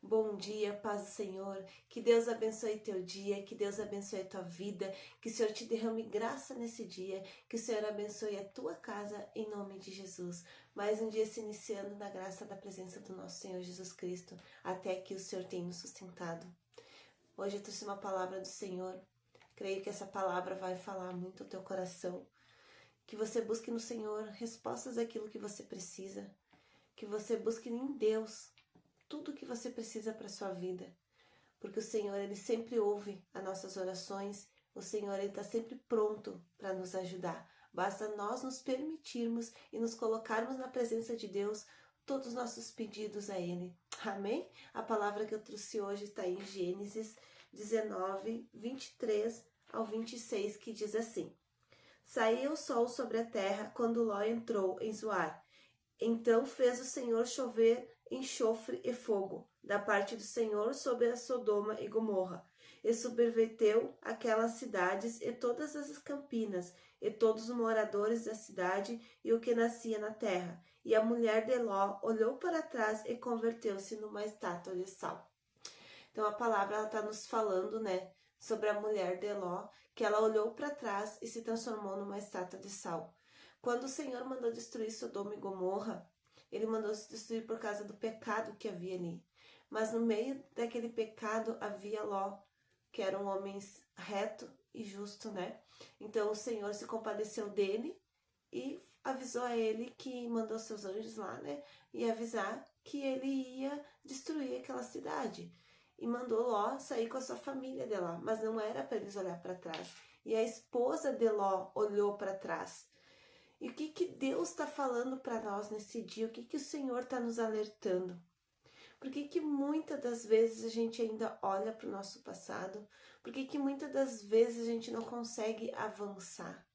Bom dia, paz do Senhor. Que Deus abençoe teu dia, que Deus abençoe a tua vida, que o Senhor te derrame graça nesse dia, que o Senhor abençoe a tua casa em nome de Jesus. Mais um dia se iniciando na graça da presença do nosso Senhor Jesus Cristo, até que o Senhor tenha nos sustentado. Hoje eu trouxe uma palavra do Senhor. Creio que essa palavra vai falar muito ao teu coração. Que você busque no Senhor respostas àquilo que você precisa. Que você busque em Deus tudo o que você precisa para a sua vida. Porque o Senhor, Ele sempre ouve as nossas orações. O Senhor, Ele está sempre pronto para nos ajudar. Basta nós nos permitirmos e nos colocarmos na presença de Deus todos os nossos pedidos a Ele. Amém? A palavra que eu trouxe hoje está em Gênesis 19, 23 ao 26, que diz assim: Saiu o sol sobre a terra quando Ló entrou em Zoar. Então fez o Senhor chover enxofre e fogo da parte do Senhor sobre a Sodoma e Gomorra, e subverteu aquelas cidades e todas as campinas, e todos os moradores da cidade e o que nascia na terra. E a mulher de Ló olhou para trás e converteu-se numa estátua de sal. Então a palavra está nos falando, sobre a mulher de Ló, que ela olhou para trás e se transformou numa estátua de sal. Quando o Senhor mandou destruir Sodoma e Gomorra, Ele mandou se destruir por causa do pecado que havia ali. Mas no meio daquele pecado havia Ló, que era um homem reto e justo, Então o Senhor se compadeceu dele e avisou a ele que mandou seus anjos lá, e avisar que ele ia destruir aquela cidade. E mandou Ló sair com a sua família de lá, mas não era para eles olhar para trás. E a esposa de Ló olhou para trás. E o que Deus está falando para nós nesse dia? O que o Senhor está nos alertando? Por que muitas das vezes a gente ainda olha para o nosso passado? Por que muitas das vezes a gente não consegue avançar?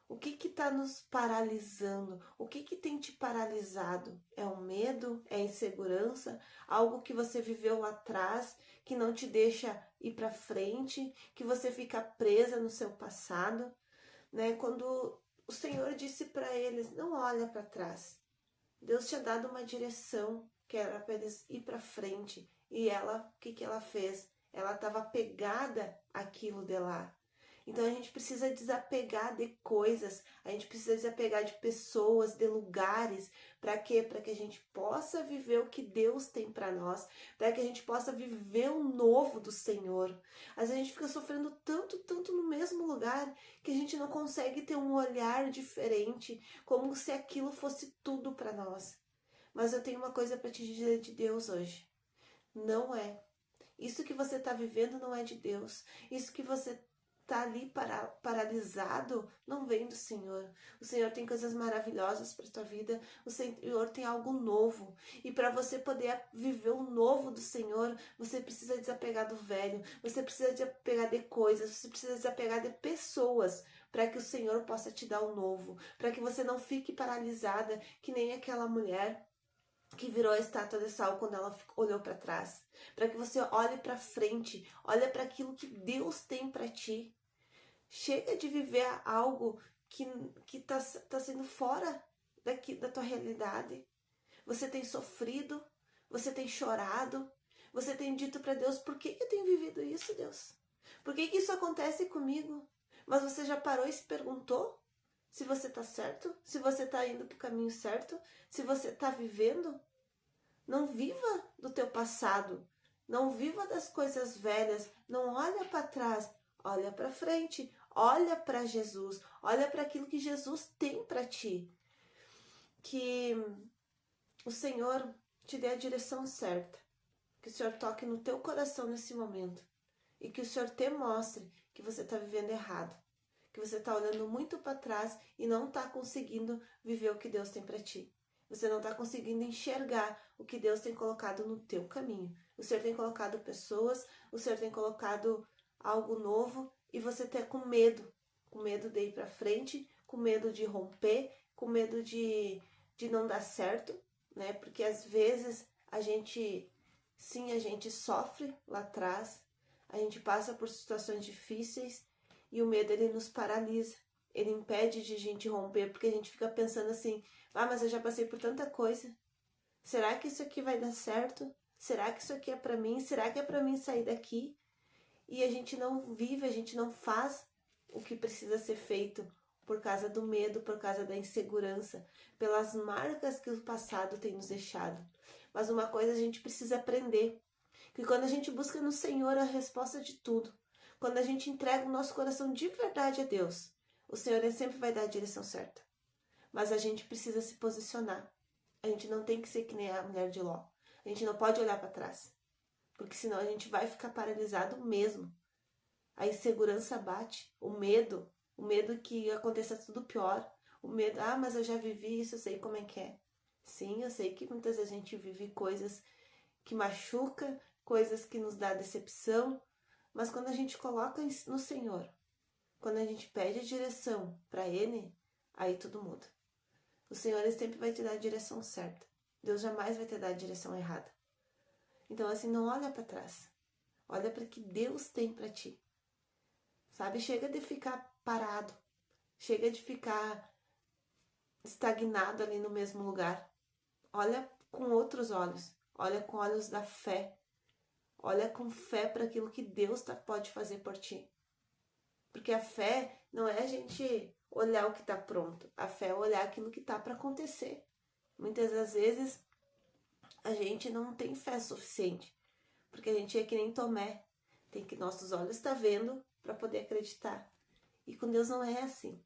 O que está nos paralisando? O que tem te paralisado? É o medo? É a insegurança? Algo que você viveu lá atrás, que não te deixa ir para frente? Que você fica presa no seu passado? Quando o Senhor disse para eles, não olha para trás. Deus tinha dado uma direção que era para eles ir para frente. E ela, o que ela fez? Ela estava pegada àquilo de lá. Então a gente precisa desapegar de coisas, a gente precisa desapegar de pessoas, de lugares. Para quê? Para que a gente possa viver o que Deus tem para nós, para que a gente possa viver o novo do Senhor. Às vezes a gente fica sofrendo tanto no mesmo lugar que a gente não consegue ter um olhar diferente, como se aquilo fosse tudo para nós. Mas eu tenho uma coisa para te dizer de Deus hoje. Não é. Isso que você está vivendo não é de Deus. Isso que você está ali paralisado, não vem do Senhor. O Senhor tem coisas maravilhosas para a tua vida. O Senhor tem algo novo. E para você poder viver o novo do Senhor, você precisa desapegar do velho. Você precisa desapegar de coisas. Você precisa desapegar de pessoas para que o Senhor possa te dar o novo. Para que você não fique paralisada que nem aquela mulher que virou a estátua de sal quando ela olhou para trás. Para que você olhe para frente, olhe para aquilo que Deus tem para ti. Chega de viver algo que tá sendo fora da tua realidade. Você tem sofrido, você tem chorado, você tem dito para Deus, por que eu tenho vivido isso, Deus? Por que isso acontece comigo? Mas você já parou e se perguntou se você está certo? Se você está indo para o caminho certo? Se você está vivendo? Não viva do teu passado. Não viva das coisas velhas. Não olha para trás. Olha para frente. Olha para Jesus. Olha para aquilo que Jesus tem para ti. Que o Senhor te dê a direção certa. Que o Senhor toque no teu coração nesse momento. E que o Senhor te mostre que você está vivendo errado. Que você está olhando muito para trás e não está conseguindo viver o que Deus tem para ti. Você não está conseguindo enxergar o que Deus tem colocado no teu caminho. O Senhor tem colocado pessoas, o Senhor tem colocado algo novo e você está com medo de ir para frente, com medo de romper, com medo de não dar certo, Porque às vezes a gente sofre lá atrás, a gente passa por situações difíceis e o medo ele nos paralisa. Ele impede de a gente romper, porque a gente fica pensando assim, mas eu já passei por tanta coisa. Será que isso aqui vai dar certo? Será que isso aqui é para mim? Será que é para mim sair daqui? E a gente não vive, a gente não faz o que precisa ser feito por causa do medo, por causa da insegurança, pelas marcas que o passado tem nos deixado. Mas uma coisa a gente precisa aprender, que quando a gente busca no Senhor a resposta de tudo, quando a gente entrega o nosso coração de verdade a Deus, o Senhor sempre vai dar a direção certa. Mas a gente precisa se posicionar. A gente não tem que ser que nem a mulher de Ló. A gente não pode olhar para trás, porque senão a gente vai ficar paralisado mesmo. A insegurança bate, o medo que aconteça tudo pior, o medo, mas eu já vivi isso, eu sei como é que é. Sim, eu sei que muitas vezes a gente vive coisas que machucam, coisas que nos dá decepção, mas quando a gente coloca no Senhor, quando a gente pede a direção para Ele, aí tudo muda. O Senhor ele sempre vai te dar a direção certa. Deus jamais vai te dar a direção errada. Então assim, não olha para trás. Olha para o que Deus tem para ti. Sabe? Chega de ficar parado. Chega de ficar estagnado ali no mesmo lugar. Olha com outros olhos. Olha com olhos da fé. Olha com fé para aquilo que Deus pode fazer por ti. Porque a fé não é a gente olhar o que está pronto. A fé é olhar aquilo que está para acontecer. Muitas das vezes a gente não tem fé suficiente. Porque a gente é que nem Tomé. Tem que nossos olhos estar vendo para poder acreditar. E com Deus não é assim.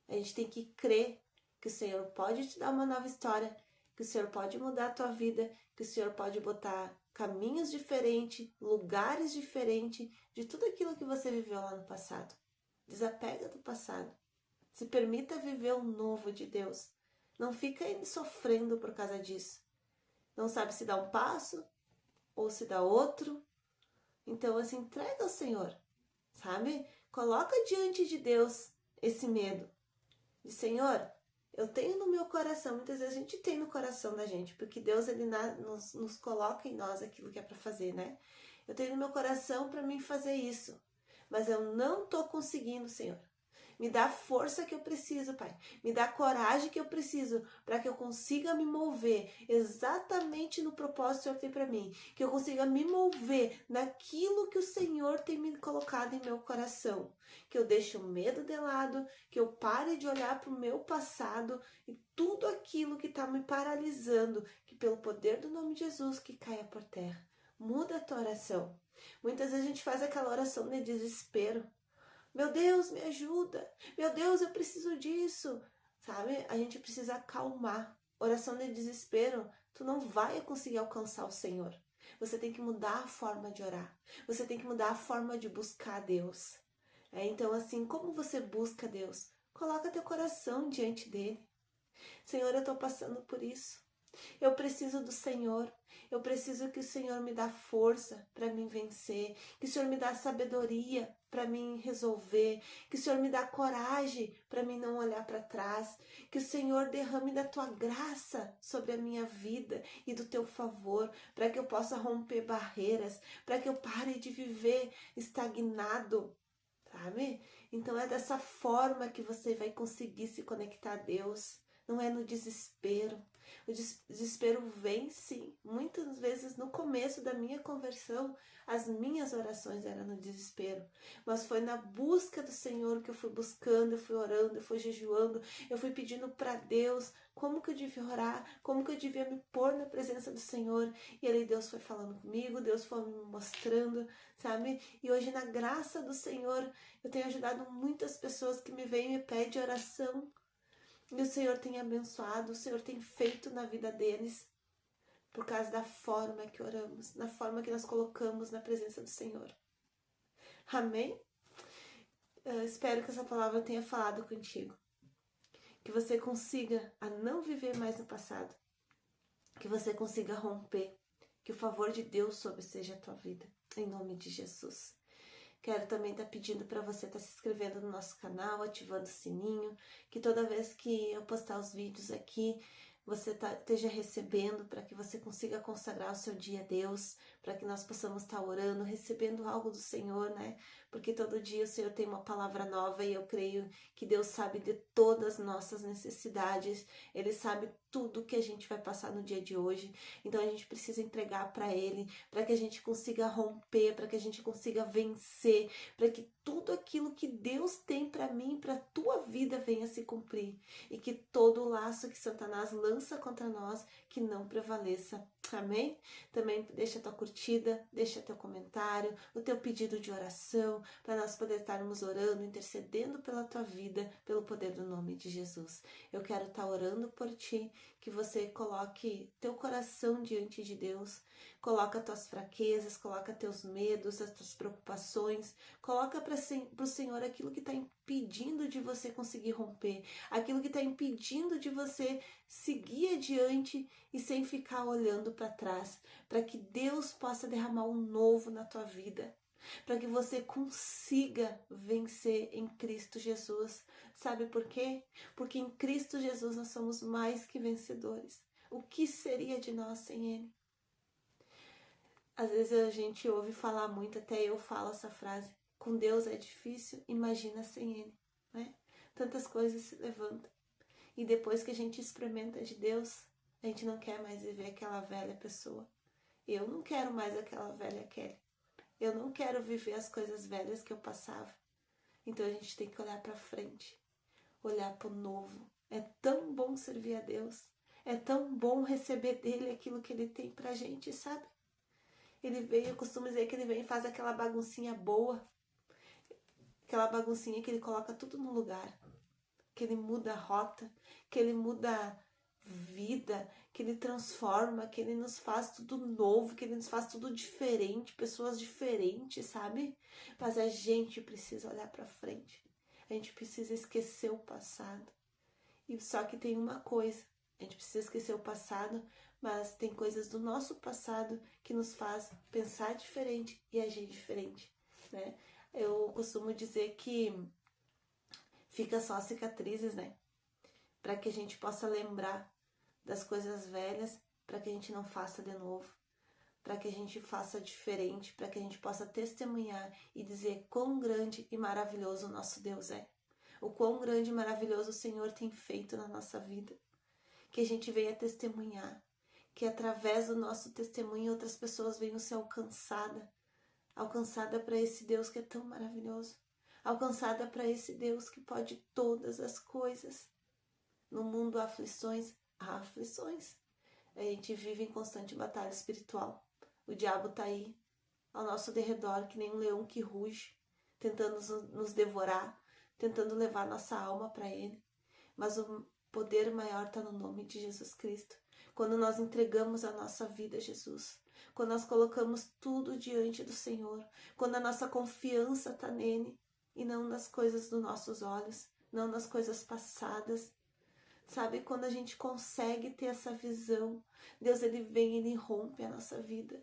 A gente tem que crer que o Senhor pode te dar uma nova história, que o Senhor pode mudar a tua vida, que o Senhor pode botar caminhos diferentes, lugares diferentes de tudo aquilo que você viveu lá no passado. Desapega do passado. Se permita viver o novo de Deus. Não fica aí sofrendo por causa disso. Não sabe se dá um passo ou se dá outro. Então, assim, entrega ao Senhor, sabe? Coloca diante de Deus esse medo. De Senhor, eu tenho no meu coração, muitas vezes a gente tem no coração da gente, porque Deus ele nos coloca em nós aquilo que é para fazer, né? Eu tenho no meu coração para mim fazer isso, mas eu não estou conseguindo, Senhor. Me dá a força que eu preciso, Pai. Me dá a coragem que eu preciso para que eu consiga me mover exatamente no propósito que o Senhor tem para mim. Que eu consiga me mover naquilo que o Senhor tem me colocado em meu coração. Que eu deixe o medo de lado, que eu pare de olhar para o meu passado e tudo aquilo que está me paralisando, que pelo poder do nome de Jesus que caia por terra. Muda a tua oração. Muitas vezes a gente faz aquela oração de desespero. Meu Deus, me ajuda. Meu Deus, eu preciso disso. Sabe? A gente precisa acalmar. Oração de desespero, tu não vai conseguir alcançar o Senhor. Você tem que mudar a forma de orar. Você tem que mudar a forma de buscar Deus. Então, assim, como você busca Deus? Coloca teu coração diante dele. Senhor, eu estou passando por isso. Eu preciso do Senhor. Eu preciso que o Senhor me dá força para me vencer. Que o Senhor me dá sabedoria para mim resolver. Que o Senhor me dá coragem para mim não olhar para trás. Que o Senhor derrame da tua graça sobre a minha vida e do teu favor, para que eu possa romper barreiras, para que eu pare de viver estagnado, sabe? Então é dessa forma que você vai conseguir se conectar a Deus. Não é no desespero. O desespero vem sim. Muitas vezes no começo da minha conversão, as minhas orações eram no desespero. Mas foi na busca do Senhor que eu fui buscando, eu fui orando, eu fui jejuando, eu fui pedindo para Deus como que eu devia orar, como que eu devia me pôr na presença do Senhor. E ali Deus foi falando comigo, Deus foi me mostrando, sabe? E hoje na graça do Senhor, eu tenho ajudado muitas pessoas que me vêm e me pedem oração. E o Senhor tem abençoado, o Senhor tem feito na vida deles, por causa da forma que oramos, na forma que nós colocamos na presença do Senhor. Amém? Eu espero que essa palavra tenha falado contigo. Que você consiga a não viver mais no passado. Que você consiga romper. Que o favor de Deus sobre seja a tua vida. Em nome de Jesus. Quero também estar pedindo para você estar se inscrevendo no nosso canal, ativando o sininho, que toda vez que eu postar os vídeos aqui, você esteja recebendo, para que você consiga consagrar o seu dia a Deus, para que nós possamos estar orando, recebendo algo do Senhor, né? Porque todo dia o Senhor tem uma palavra nova e eu creio que Deus sabe de todas as nossas necessidades, Ele sabe tudo que a gente vai passar no dia de hoje. Então a gente precisa entregar para Ele, para que a gente consiga romper, para que a gente consiga vencer, para que tudo aquilo que Deus tem para mim, para a tua vida, venha se cumprir. E que todo o laço que Satanás lança contra nós, que não prevaleça. Amém? Também deixa a tua curtida, deixa teu comentário, o teu pedido de oração, para nós poder estarmos orando, intercedendo pela tua vida, pelo poder do nome de Jesus. Eu quero estar orando por ti, que você coloque teu coração diante de Deus, coloca tuas fraquezas, coloca teus medos, as tuas preocupações, coloca para o Senhor aquilo que está impedindo de você conseguir romper, aquilo que está impedindo de você seguir adiante e sem ficar olhando para trás, para que Deus possa derramar um novo na tua vida, para que você consiga vencer em Cristo Jesus. Sabe por quê? Porque em Cristo Jesus nós somos mais que vencedores. O que seria de nós sem Ele? Às vezes a gente ouve falar muito, até eu falo essa frase, com Deus é difícil, imagina sem Ele, né? Tantas coisas se levantam. E depois que a gente experimenta de Deus, a gente não quer mais viver aquela velha pessoa. Eu não quero mais aquela velha Kelly. Eu não quero viver as coisas velhas que eu passava. Então a gente tem que olhar para frente, olhar para o novo. É tão bom servir a Deus. É tão bom receber dele aquilo que ele tem pra gente, sabe? Ele vem, eu costumo dizer que ele vem e faz aquela baguncinha boa. Aquela baguncinha que ele coloca tudo no lugar. Que ele muda a rota, que ele muda a vida, que ele transforma, que ele nos faz tudo novo, que ele nos faz tudo diferente, pessoas diferentes, sabe? Mas a gente precisa olhar para frente. A gente precisa esquecer o passado. E só que tem uma coisa, a gente precisa esquecer o passado, mas tem coisas do nosso passado que nos faz pensar diferente e agir diferente, né? Eu costumo dizer que fica só cicatrizes, né? Para que a gente possa lembrar das coisas velhas, para que a gente não faça de novo, para que a gente faça diferente, para que a gente possa testemunhar e dizer quão grande e maravilhoso o nosso Deus é. O quão grande e maravilhoso o Senhor tem feito na nossa vida. Que a gente venha testemunhar, que através do nosso testemunho outras pessoas venham ser alcançada para esse Deus que é tão maravilhoso, alcançada para esse Deus que pode todas as coisas. No mundo há aflições. A gente vive em constante batalha espiritual. O diabo está aí, ao nosso derredor, que nem um leão que ruge, tentando nos devorar, tentando levar nossa alma para ele. Mas o poder maior está no nome de Jesus Cristo. Quando nós entregamos a nossa vida a Jesus, quando nós colocamos tudo diante do Senhor, quando a nossa confiança está nele e não nas coisas dos nossos olhos, não nas coisas passadas. Sabe, quando a gente consegue ter essa visão, Deus ele vem, ele rompe a nossa vida.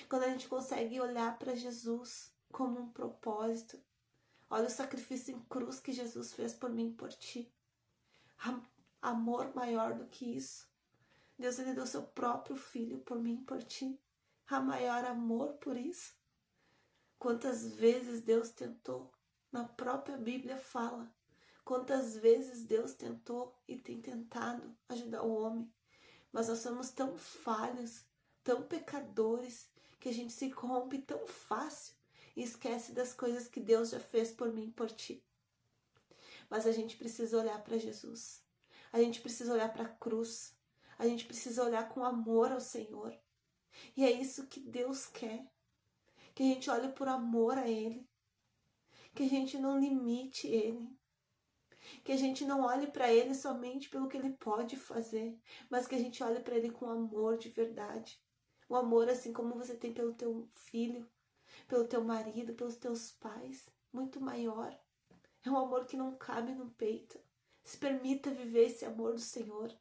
Quando a gente consegue olhar para Jesus como um propósito. Olha o sacrifício em cruz que Jesus fez por mim e por ti. Amor maior do que isso. Deus ele deu seu próprio filho por mim e por ti. Há maior amor por isso. Quantas vezes Deus tentou, na própria Bíblia fala, quantas vezes Deus tentou e tem tentado ajudar o homem. Mas nós somos tão falhos, tão pecadores, que a gente se corrompe tão fácil e esquece das coisas que Deus já fez por mim e por ti. Mas a gente precisa olhar para Jesus. A gente precisa olhar para a cruz. A gente precisa olhar com amor ao Senhor. E é isso que Deus quer. Que a gente olhe por amor a Ele. Que a gente não limite Ele. Que a gente não olhe para Ele somente pelo que Ele pode fazer, mas que a gente olhe para Ele com amor de verdade. O amor assim como você tem pelo teu filho, pelo teu marido, pelos teus pais, muito maior. É um amor que não cabe no peito. Se permita viver esse amor do Senhor.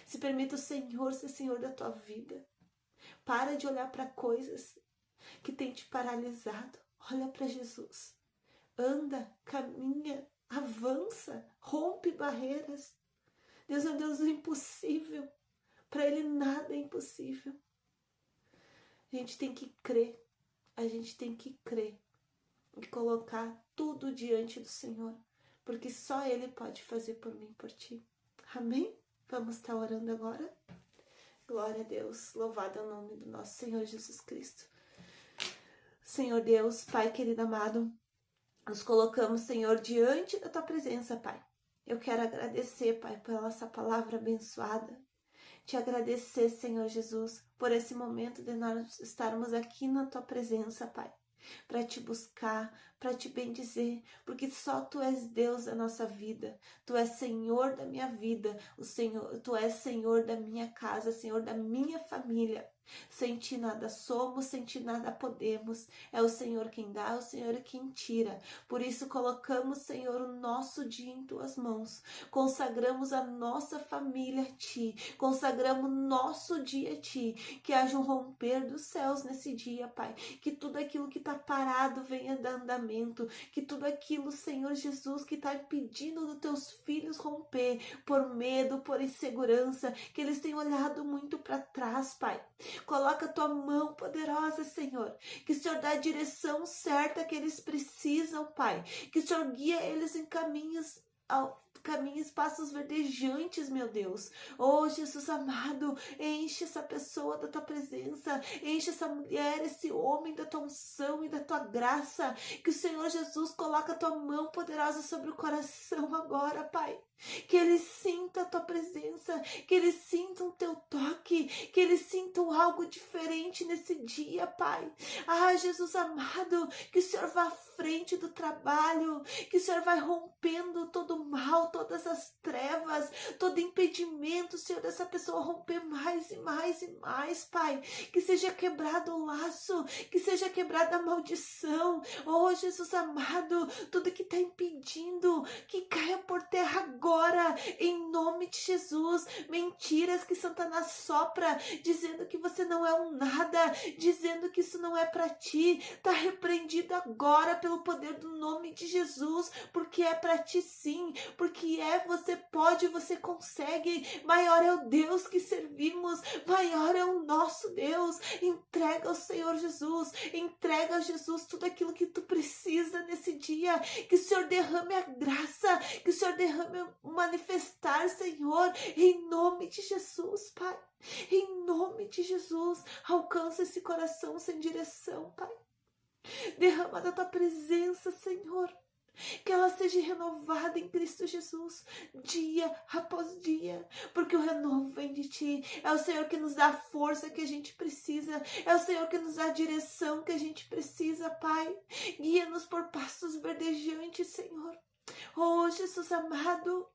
Se permita o Senhor ser Senhor da tua vida. Para de olhar para coisas que têm te paralisado. Olha para Jesus. Anda, caminha, avança, rompe barreiras. Deus é o Deus do impossível. Para Ele nada é impossível. A gente tem que crer. A gente tem que crer e colocar tudo diante do Senhor. Porque só Ele pode fazer por mim e por ti. Amém? Vamos estar orando agora? Glória a Deus, louvado é o nome do nosso Senhor Jesus Cristo. Senhor Deus, Pai querido amado, nos colocamos, Senhor, diante da Tua presença, Pai. Eu quero agradecer, Pai, pela essa palavra abençoada. Te agradecer, Senhor Jesus, por esse momento de nós estarmos aqui na Tua presença, Pai. Para te buscar, para te bendizer, porque só Tu és Deus da nossa vida, Tu és Senhor da minha vida, Tu és Senhor da minha casa, Senhor da minha família. Sem Ti nada somos, sem Ti nada podemos. É o Senhor quem dá, é o Senhor quem tira. Por isso colocamos, Senhor, o nosso dia em Tuas mãos. Consagramos a nossa família a Ti. Consagramos nosso dia a Ti. Que haja um romper dos céus nesse dia, Pai. Que tudo aquilo que está parado venha dar andamento. Que tudo aquilo, Senhor Jesus, que está impedindo dos Teus filhos romper por medo, por insegurança, que eles têm olhado muito para trás, Pai. Coloca a Tua mão poderosa, Senhor. Que o Senhor dá a direção certa que eles precisam, Pai. Que o Senhor guia eles em caminhos, passos verdejantes, meu Deus. Oh, Jesus amado, enche essa pessoa da Tua presença. Enche essa mulher, esse homem da Tua unção e da Tua graça. Que o Senhor Jesus coloca a Tua mão poderosa sobre o coração agora, Pai. Que eles sintam a Tua presença, que eles sintam o Teu toque, que eles sintam algo diferente nesse dia, Pai. Ah, Jesus amado, que o Senhor vá à frente do trabalho, que o Senhor vai rompendo todo o mal, todas as trevas, todo impedimento, Senhor, dessa pessoa romper mais e mais e mais, Pai. Que seja quebrado o laço, que seja quebrada a maldição. Oh, Jesus amado, tudo que está impedindo, que caia por terra agora, em nome de Jesus. Mentiras que Satanás sopra, dizendo que você não é um nada, dizendo que isso não é para ti, tá repreendido agora pelo poder do nome de Jesus, porque é para ti sim, porque você pode, você consegue. Maior é o Deus que servimos, maior é o nosso Deus. Entrega ao Senhor Jesus, entrega a Jesus tudo aquilo que tu precisa nesse dia. Que o Senhor derrame a graça, que o Senhor derrame o manifestar, Senhor, em nome de Jesus, Pai. Em nome de Jesus, alcança esse coração sem direção, Pai. Derrama da Tua presença, Senhor. Que ela seja renovada em Cristo Jesus, dia após dia, porque o renovo vem de Ti. É o Senhor que nos dá a força que a gente precisa, é o Senhor que nos dá a direção que a gente precisa, Pai. Guia-nos por passos verdejantes, Senhor. Oh, Jesus amado,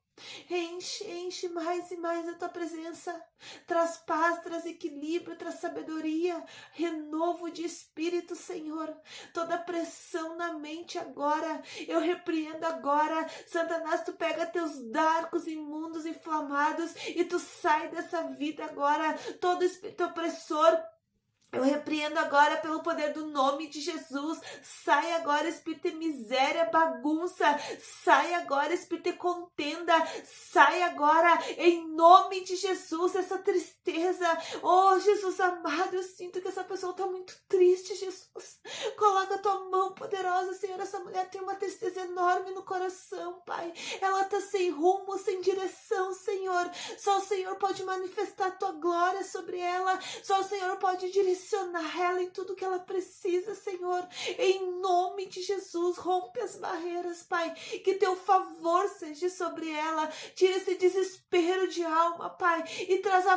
enche mais e mais a Tua presença. Traz paz, traz equilíbrio, traz sabedoria, renovo de espírito, Senhor. Toda pressão na mente agora, eu repreendo agora. Satanás, tu pega teus dardos imundos, inflamados, e tu sai dessa vida agora. Todo espírito opressor, eu repreendo agora pelo poder do nome de Jesus. Sai agora, espírito de miséria, bagunça. Sai agora, espírito de contenda. Sai agora, em nome de Jesus, essa tristeza. Oh, Jesus amado, eu sinto que essa pessoa está muito triste, Jesus. Coloca a Tua mão poderosa, Senhor. Essa mulher tem uma tristeza enorme no coração, Pai. Ela está sem rumo, sem direção, Senhor. Só o Senhor pode manifestar a Tua glória sobre ela. Só o Senhor pode direcionar ela em tudo que ela precisa, Senhor. Em nome de Jesus, rompe as barreiras, Pai. Que Teu favor seja sobre ela. Tira esse desespero de alma, Pai, e traz a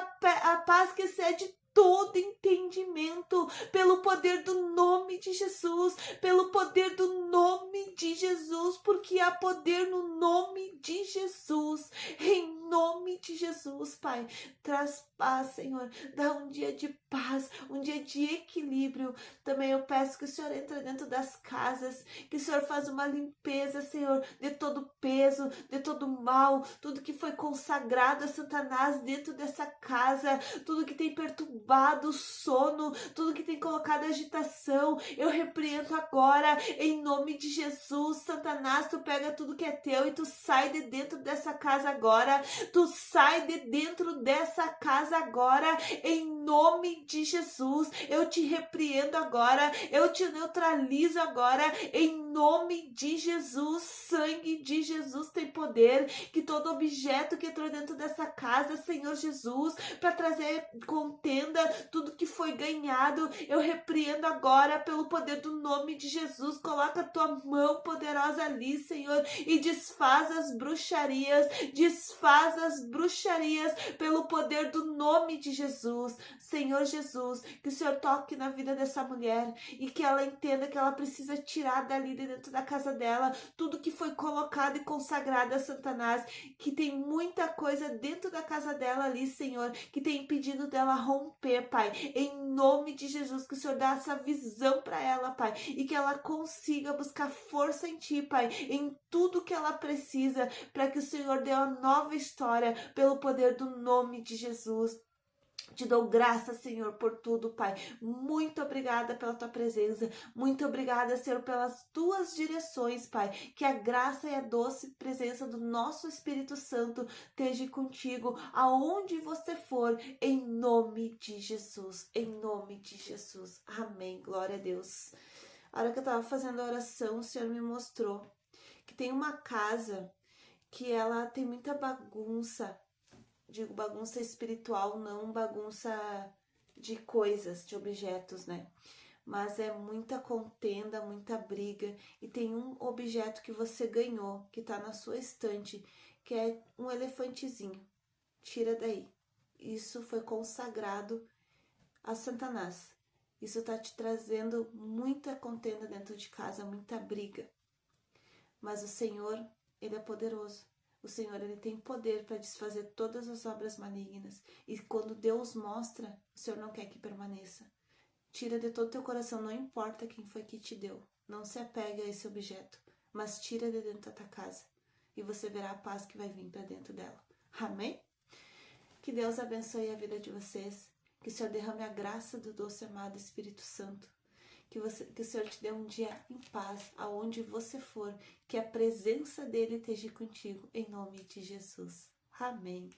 paz que excede todo entendimento, pelo poder do nome de Jesus, pelo poder do nome de Jesus, porque há poder no nome de Jesus. Em nome de Jesus, Pai, traz paz, Senhor. Dá um dia de paz, um dia de equilíbrio. Também eu peço que o Senhor entre dentro das casas, que o Senhor faça uma limpeza, Senhor, de todo peso, de todo mal, tudo que foi consagrado a Satanás dentro dessa casa, tudo que tem perturbado o sono, tudo que tem colocado agitação, eu repreendo agora, em nome de Jesus. Satanás, tu pega tudo que é teu e tu sai de dentro dessa casa agora. Tu sai de dentro dessa casa agora, em nome de Jesus. Eu te repreendo agora, eu te neutralizo agora, em nome de Jesus. Sangue de Jesus tem poder, que todo objeto que entrou dentro dessa casa, Senhor Jesus, para trazer contenda, tudo que foi ganhado, eu repreendo agora pelo poder do nome de Jesus. Coloca a tua mão poderosa ali, Senhor, e desfaz as bruxarias, pelo poder do nome de Jesus. Senhor Jesus, que o Senhor toque na vida dessa mulher e que ela entenda que ela precisa tirar dali de dentro da casa dela tudo que foi colocado e consagrado a Satanás, que tem muita coisa dentro da casa dela ali, Senhor, que tem impedido dela romper, Pai. Em nome de Jesus, que o Senhor dá essa visão para ela, Pai, e que ela consiga buscar força em Ti, Pai, em tudo que ela precisa, para que o Senhor dê uma nova história pelo poder do nome de Jesus. Te dou graças, Senhor, por tudo, Pai. Muito obrigada pela Tua presença. Muito obrigada, Senhor, pelas Tuas direções, Pai. Que a graça e a doce presença do nosso Espírito Santo esteja contigo, aonde você for, em nome de Jesus. Em nome de Jesus. Amém. Glória a Deus. A hora que eu estava fazendo a oração, o Senhor me mostrou que tem uma casa que ela tem muita bagunça. Digo bagunça espiritual, não bagunça de coisas, de objetos, né? Mas é muita contenda, muita briga. E tem um objeto que você ganhou, que tá na sua estante, que é um elefantezinho. Tira daí. Isso foi consagrado a Satanás. Isso tá te trazendo muita contenda dentro de casa, muita briga. Mas o Senhor, Ele é poderoso. O Senhor, Ele tem poder para desfazer todas as obras malignas. E quando Deus mostra, o Senhor não quer que permaneça. Tira de todo teu coração, não importa quem foi que te deu. Não se apegue a esse objeto, mas tira de dentro da tua casa. E você verá a paz que vai vir para dentro dela. Amém? Que Deus abençoe a vida de vocês. Que o Senhor derrame a graça do doce amado Espírito Santo. Que o Senhor te dê um dia em paz, aonde você for, que a presença dele esteja contigo, em nome de Jesus. Amém.